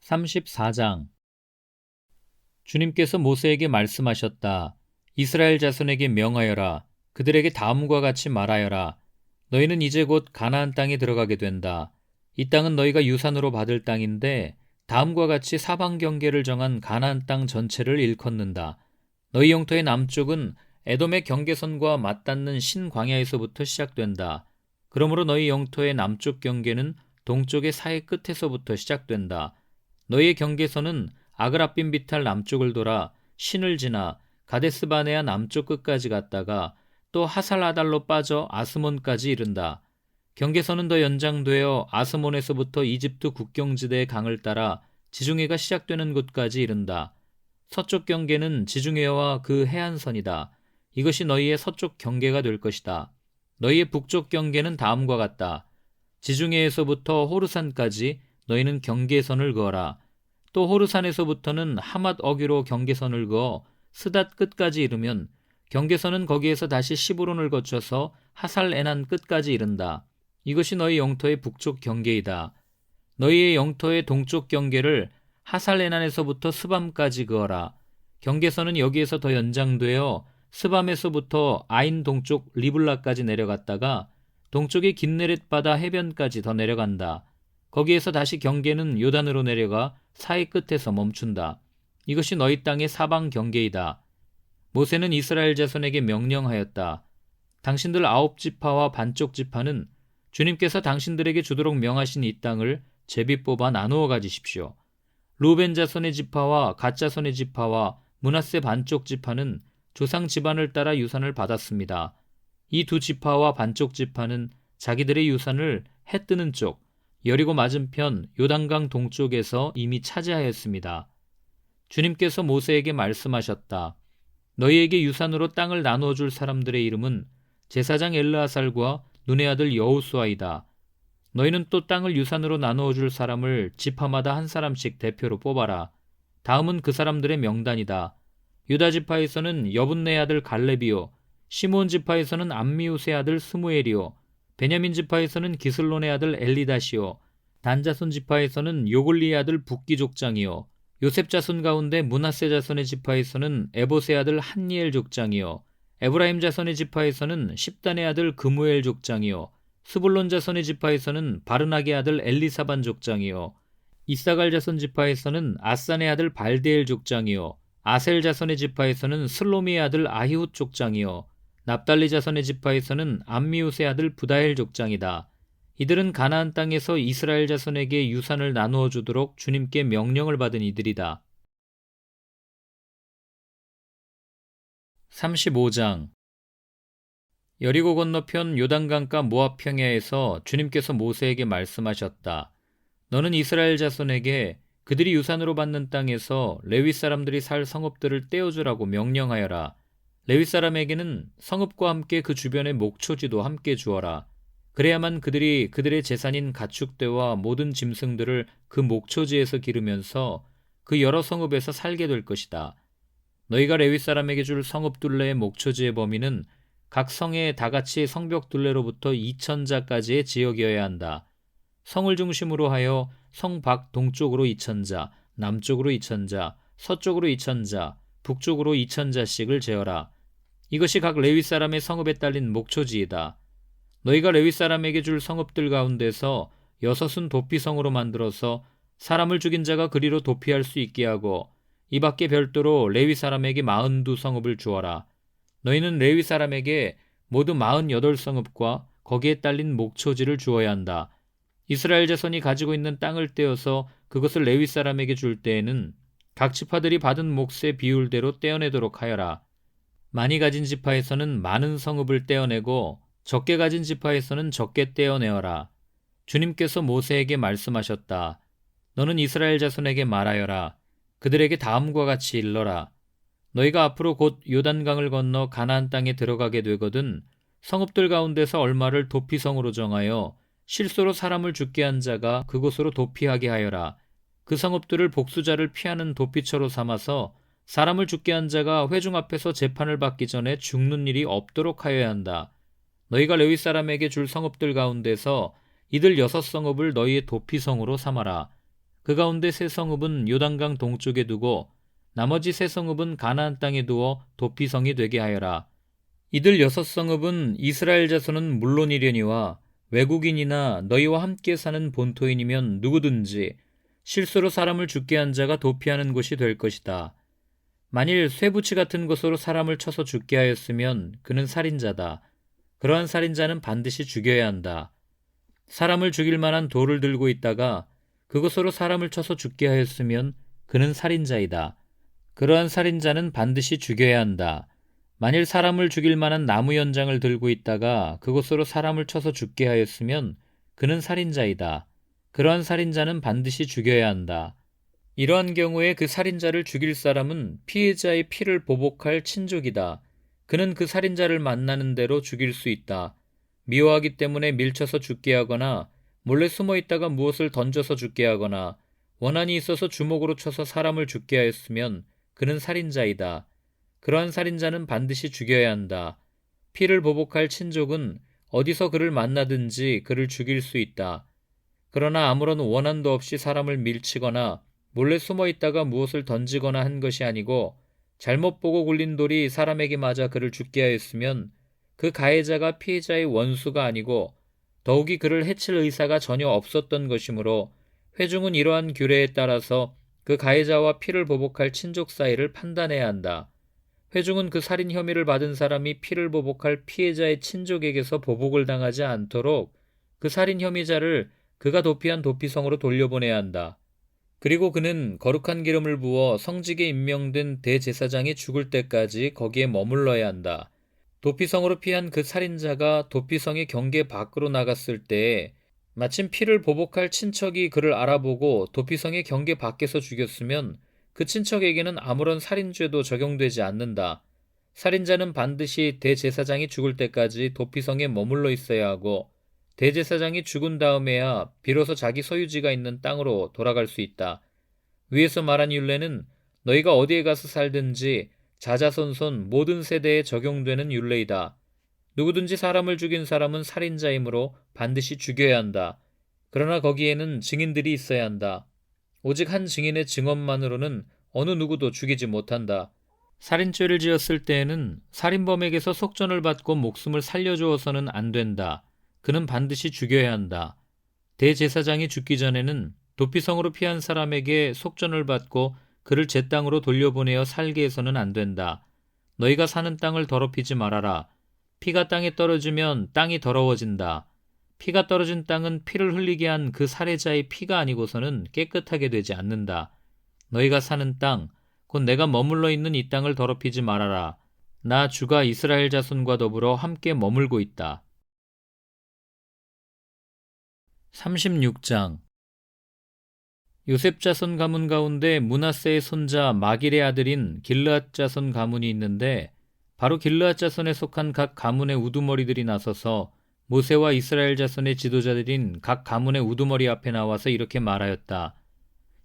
34장. 주님께서 모세에게 말씀하셨다. 이스라엘 자손에게 명하여라. 그들에게 다음과 같이 말하여라. 너희는 이제 곧 가나안 땅에 들어가게 된다. 이 땅은 너희가 유산으로 받을 땅인데 다음과 같이 사방 경계를 정한 가나안 땅 전체를 일컫는다. 너희 영토의 남쪽은 에돔의 경계선과 맞닿는 신광야에서부터 시작된다. 그러므로 너희 영토의 남쪽 경계는 동쪽의 사해 끝에서부터 시작된다. 너희의 경계선은 아그라빔 비탈 남쪽을 돌아 신을 지나 가데스바네아 남쪽 끝까지 갔다가 또 하살아달로 빠져 아스몬까지 이른다. 경계선은 더 연장되어 아스몬에서부터 이집트 국경지대의 강을 따라 지중해가 시작되는 곳까지 이른다. 서쪽 경계는 지중해와 그 해안선이다. 이것이 너희의 서쪽 경계가 될 것이다. 너희의 북쪽 경계는 다음과 같다. 지중해에서부터 호르산까지 너희는 경계선을 그어라. 또 호르산에서부터는 하맛 어귀로 경계선을 그어 스닷 끝까지 이르면 경계선은 거기에서 다시 시브론을 거쳐서 하살 에난 끝까지 이른다. 이것이 너희 영토의 북쪽 경계이다. 너희의 영토의 동쪽 경계를 하살 에난에서부터 스밤까지 그어라. 경계선은 여기에서 더 연장되어 스밤에서부터 아인 동쪽 리블라까지 내려갔다가 동쪽의 긴네렛 바다 해변까지 더 내려간다. 거기에서 다시 경계는 요단으로 내려가 사해 끝에서 멈춘다. 이것이 너희 땅의 사방 경계이다. 모세는 이스라엘 자손에게 명령하였다. 당신들 9지파와 반쪽 지파는 주님께서 당신들에게 주도록 명하신 이 땅을 제비 뽑아 나누어 가지십시오. 루벤 자손의 지파와 갓 자손의 지파와 므낫세 반쪽 지파는 조상 집안을 따라 유산을 받았습니다. 이 두 지파와 반쪽 지파는 자기들의 유산을 해 뜨는 쪽, 여리고 맞은편 요단강 동쪽에서 이미 차지하였습니다. 주님께서 모세에게 말씀하셨다. 너희에게 유산으로 땅을 나누어 줄 사람들의 이름은 제사장 엘르아살과 눈의 아들 여호수아이다. 너희는 또 땅을 유산으로 나누어 줄 사람을 지파마다 한 사람씩 대표로 뽑아라. 다음은 그 사람들의 명단이다. 유다 지파에서는 여분네 아들 갈렙이요, 시몬 지파에서는 암미우스의 아들 스무엘이요, 베냐민 지파에서는 기슬론의 아들 엘리다시요, 단 자손 지파에서는 요글리의 아들 붓기 족장이요, 요셉 자손 가운데 므낫세 자손의 지파에서는 에봇의 아들 한니엘 족장이요, 에브라임 자손의 지파에서는 십단의 아들 그무엘 족장이요, 스불론 자손의 지파에서는 바르나게 아들 엘리사반 족장이요, 이사갈 자손 지파에서는 아산의 아들 발데엘 족장이요, 아셀 자손의 지파에서는 슬로미의 아들 아히훗 족장이요, 납달리 자손의 지파에서는 암미우스의 아들 부다엘 족장이다. 이들은 가나안 땅에서 이스라엘 자손에게 유산을 나누어 주도록 주님께 명령을 받은 이들이다. 35장. 여리고 건너편 요단강가 모압 평야에서 주님께서 모세에게 말씀하셨다. 너는 이스라엘 자손에게 그들이 유산으로 받는 땅에서 레위 사람들이 살 성읍들을 떼어주라고 명령하여라. 레위 사람에게는 성읍과 함께 그 주변의 목초지도 함께 주어라. 그래야만 그들이 그들의 재산인 가축대와 모든 짐승들을 그 목초지에서 기르면서 그 여러 성읍에서 살게 될 것이다. 너희가 레위 사람에게 줄 성읍 둘레의 목초지의 범위는 각 성의 다같이 성벽 둘레로부터 2000자까지의 지역이어야 한다. 성을 중심으로 하여 성 밖 동쪽으로 2000자, 남쪽으로 2000자, 서쪽으로 2000자, 북쪽으로 2000자씩을 재어라. 이것이 각 레위 사람의 성읍에 딸린 목초지이다. 너희가 레위 사람에게 줄 성읍들 가운데서 6은 도피성으로 만들어서 사람을 죽인 자가 그리로 도피할 수 있게 하고 이 밖에 별도로 레위 사람에게 42성읍을 주어라. 너희는 레위 사람에게 모두 48성읍과 거기에 딸린 목초지를 주어야 한다. 이스라엘 자손이 가지고 있는 땅을 떼어서 그것을 레위 사람에게 줄 때에는 각 지파들이 받은 몫의 비율대로 떼어내도록 하여라. 많이 가진 지파에서는 많은 성읍을 떼어내고 적게 가진 지파에서는 적게 떼어내어라. 주님께서 모세에게 말씀하셨다. 너는 이스라엘 자손에게 말하여라. 그들에게 다음과 같이 일러라. 너희가 앞으로 곧 요단강을 건너 가나안 땅에 들어가게 되거든 성읍들 가운데서 얼마를 도피성으로 정하여 실소로 사람을 죽게 한 자가 그곳으로 도피하게 하여라. 그 성읍들을 복수자를 피하는 도피처로 삼아서 사람을 죽게 한 자가 회중 앞에서 재판을 받기 전에 죽는 일이 없도록 하여야 한다. 너희가 레위 사람에게 줄 성읍들 가운데서 이들 6성읍을 너희의 도피성으로 삼아라. 그 가운데 세 성읍은 요단강 동쪽에 두고 나머지 세 성읍은 가나안 땅에 두어 도피성이 되게 하여라. 이들 6성읍은 이스라엘 자손은 물론이려니와 외국인이나 너희와 함께 사는 본토인이면 누구든지 실수로 사람을 죽게 한 자가 도피하는 곳이 될 것이다. 만일 쇠붙이 같은 것으로 사람을 쳐서 죽게 하였으면 그는 살인자다. 그러한 살인자는 반드시 죽여야 한다. 사람을 죽일 만한 돌을 들고 있다가 그것으로 사람을 쳐서 죽게 하였으면 그는 살인자이다. 그러한 살인자는 반드시 죽여야 한다. 만일 사람을 죽일 만한 나무 연장을 들고 있다가 그것으로 사람을 쳐서 죽게 하였으면 그는 살인자이다. 그러한 살인자는 반드시 죽여야 한다. 이러한 경우에 그 살인자를 죽일 사람은 피해자의 피를 보복할 친족이다. 그는 그 살인자를 만나는 대로 죽일 수 있다. 미워하기 때문에 밀쳐서 죽게 하거나 몰래 숨어 있다가 무엇을 던져서 죽게 하거나 원한이 있어서 주먹으로 쳐서 사람을 죽게 하였으면 그는 살인자이다. 그러한 살인자는 반드시 죽여야 한다. 피를 보복할 친족은 어디서 그를 만나든지 그를 죽일 수 있다. 그러나 아무런 원한도 없이 사람을 밀치거나 몰래 숨어 있다가 무엇을 던지거나 한 것이 아니고 잘못 보고 굴린 돌이 사람에게 맞아 그를 죽게 하였으면 그 가해자가 피해자의 원수가 아니고 더욱이 그를 해칠 의사가 전혀 없었던 것이므로 회중은 이러한 규례에 따라서 그 가해자와 피를 보복할 친족 사이를 판단해야 한다. 회중은 그 살인 혐의를 받은 사람이 피를 보복할 피해자의 친족에게서 보복을 당하지 않도록 그 살인 혐의자를 그가 도피한 도피성으로 돌려보내야 한다. 그리고 그는 거룩한 기름을 부어 성직에 임명된 대제사장이 죽을 때까지 거기에 머물러야 한다. 도피성으로 피한 그 살인자가 도피성의 경계 밖으로 나갔을 때에 마침 피를 보복할 친척이 그를 알아보고 도피성의 경계 밖에서 죽였으면 그 친척에게는 아무런 살인죄도 적용되지 않는다. 살인자는 반드시 대제사장이 죽을 때까지 도피성에 머물러 있어야 하고 대제사장이 죽은 다음에야 비로소 자기 소유지가 있는 땅으로 돌아갈 수 있다. 위에서 말한 율례는 너희가 어디에 가서 살든지 자자손손 모든 세대에 적용되는 율례이다. 누구든지 사람을 죽인 사람은 살인자이므로 반드시 죽여야 한다. 그러나 거기에는 증인들이 있어야 한다. 오직 한 증인의 증언만으로는 어느 누구도 죽이지 못한다. 살인죄를 지었을 때에는 살인범에게서 속전을 받고 목숨을 살려주어서는 안 된다. 그는 반드시 죽여야 한다. 대제사장이 죽기 전에는 도피성으로 피한 사람에게 속전을 받고 그를 제 땅으로 돌려보내어 살게 해서는 안 된다. 너희가 사는 땅을 더럽히지 말아라. 피가 땅에 떨어지면 땅이 더러워진다. 피가 떨어진 땅은 피를 흘리게 한 그 살해자의 피가 아니고서는 깨끗하게 되지 않는다. 너희가 사는 땅, 곧 내가 머물러 있는 이 땅을 더럽히지 말아라. 나 주가 이스라엘 자손과 더불어 함께 머물고 있다. 36장 요셉 자손 가문 가운데 므낫세의 손자 마길의 아들인 길르앗 자손 가문이 있는데 바로 길르앗 자손에 속한 각 가문의 우두머리들이 나서서 모세와 이스라엘 자손의 지도자들인 각 가문의 우두머리 앞에 나와서 이렇게 말하였다.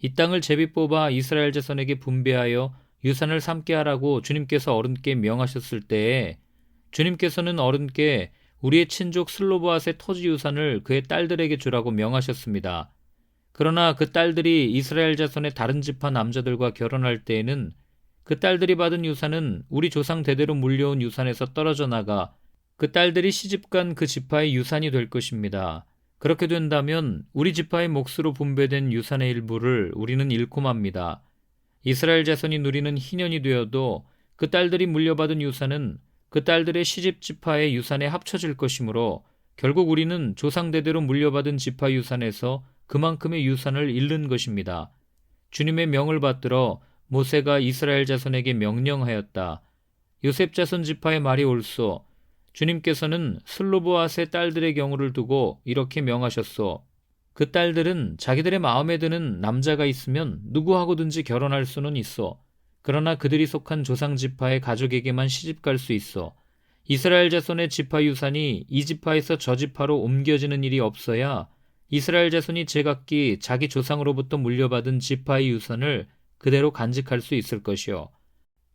이 땅을 제비 뽑아 이스라엘 자손에게 분배하여 유산을 삼게 하라고 주님께서 어른께 명하셨을 때에 주님께서는 어른께 우리의 친족 슬로보앗의 토지 유산을 그의 딸들에게 주라고 명하셨습니다. 그러나 그 딸들이 이스라엘 자손의 다른 지파 남자들과 결혼할 때에는 그 딸들이 받은 유산은 우리 조상 대대로 물려온 유산에서 떨어져 나가 그 딸들이 시집간 그 지파의 유산이 될 것입니다. 그렇게 된다면 우리 지파의 몫으로 분배된 유산의 일부를 우리는 잃고 맙니다. 이스라엘 자손이 누리는 희년이 되어도 그 딸들이 물려받은 유산은 그 딸들의 시집 지파의 유산에 합쳐질 것이므로 결국 우리는 조상 대대로 물려받은 지파 유산에서 그만큼의 유산을 잃는 것입니다. 주님의 명을 받들어 모세가 이스라엘 자손에게 명령하였다. 요셉 자손 지파의 말이 옳소. 주님께서는 슬로보앗의 딸들의 경우를 두고 이렇게 명하셨소. 그 딸들은 자기들의 마음에 드는 남자가 있으면 누구하고든지 결혼할 수는 있어. 그러나 그들이 속한 조상 지파의 가족에게만 시집갈 수 있어. 이스라엘 자손의 지파 유산이 이 지파에서 저 지파로 옮겨지는 일이 없어야 이스라엘 자손이 제각기 자기 조상으로부터 물려받은 지파의 유산을 그대로 간직할 수 있을 것이요.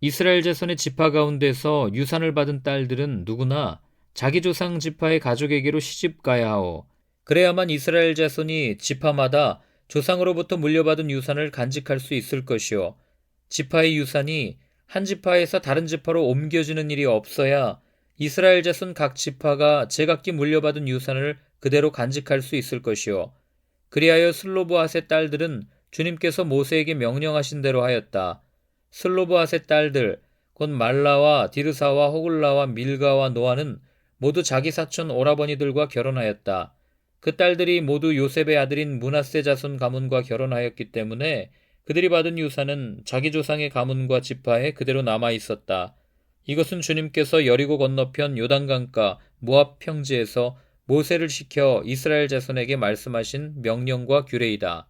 이스라엘 자손의 지파 가운데서 유산을 받은 딸들은 누구나 자기 조상 지파의 가족에게로 시집가야 하오. 그래야만 이스라엘 자손이 지파마다 조상으로부터 물려받은 유산을 간직할 수 있을 것이요. 지파의 유산이 한 지파에서 다른 지파로 옮겨지는 일이 없어야 이스라엘 자손 각 지파가 제각기 물려받은 유산을 그대로 간직할 수 있을 것이요. 그리하여 슬로브앗의 딸들은 주님께서 모세에게 명령하신 대로 하였다. 슬로브앗의 딸들 곧 말라와 디르사와 호글라와 밀가와 노아는 모두 자기 사촌 오라버니들과 결혼하였다. 그 딸들이 모두 요셉의 아들인 므낫세 자손 가문과 결혼하였기 때문에 그들이 받은 유산은 자기 조상의 가문과 지파에 그대로 남아 있었다. 이것은 주님께서 여리고 건너편 요단강가 모압 평지에서 모세를 시켜 이스라엘 자손에게 말씀하신 명령과 규례이다.